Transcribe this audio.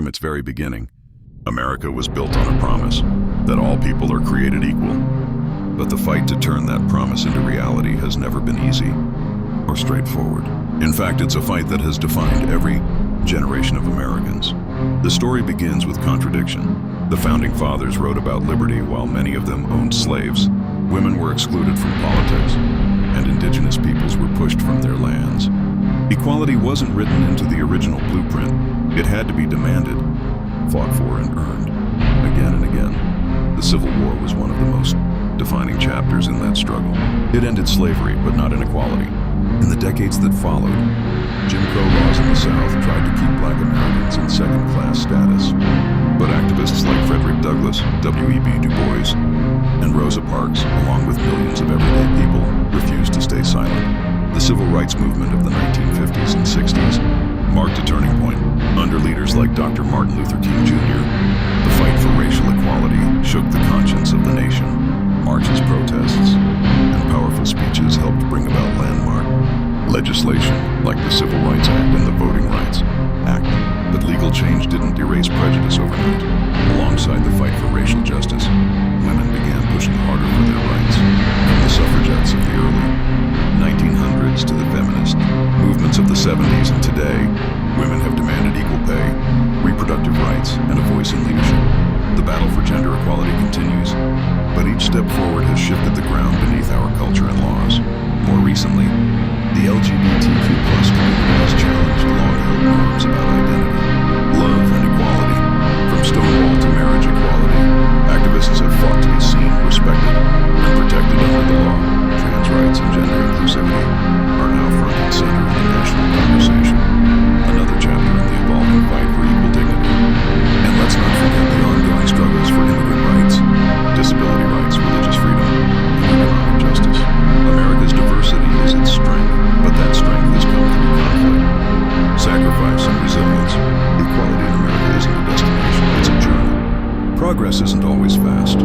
From its very beginning, America was built on a promise that all people are created equal. But the fight to turn that promise into reality has never been easy or straightforward. In fact, it's a fight that has defined every generation of Americans. The story begins with contradiction. The Founding Fathers wrote about liberty while many of them owned slaves. Women were excluded from politics, and indigenous peoples were pushed from their lands. Equality wasn't written into the original blueprint. It had to be demanded, fought for, and earned again and again. The Civil War was one of the most defining chapters in that struggle. It ended slavery, but not inequality. In the decades that followed, Jim Crow laws in the South tried to keep Black Americans in second-class status. But activists like Frederick Douglass, W.E.B. Du Bois, and Rosa Parks, along with millions of everyday people, refused to stay silent. The civil rights movement of the 1950s and 60s marked a turning point. Under leaders like Dr. Martin Luther King Jr., the fight for racial equality shook the conscience of the nation. Marches, protests, and powerful speeches helped bring about landmark legislation like the Civil Rights Act and the Voting Rights Act. But legal change didn't erase prejudice overnight. Alongside the fight for racial justice, women began pushing harder for their rights. From the suffragettes of the early 1900s to the feminist movements of the 70s, and today, women have demanded equal pay, reproductive rights, and a voice in leadership. The battle for gender equality continues, but each step forward has shifted the ground beneath our culture and laws. More recently, the LGBTQ community has challenged long-held norms about identity, love, and equality. From Stonewall to marriage equality, activists have fought to be seen, respected, and protected under the law. Trans rights and gender inclusivity are now front and center in the national conversation. Another chapter in the evolving fight for equal dignity. And let's not forget the ongoing struggles for immigrant rights, disability rights, religious freedom, and economic justice. America's diversity is its strength, but that strength has come through conflict, sacrifice, and resilience. Equality in America isn't a destination, it's a journey. Progress isn't always fast,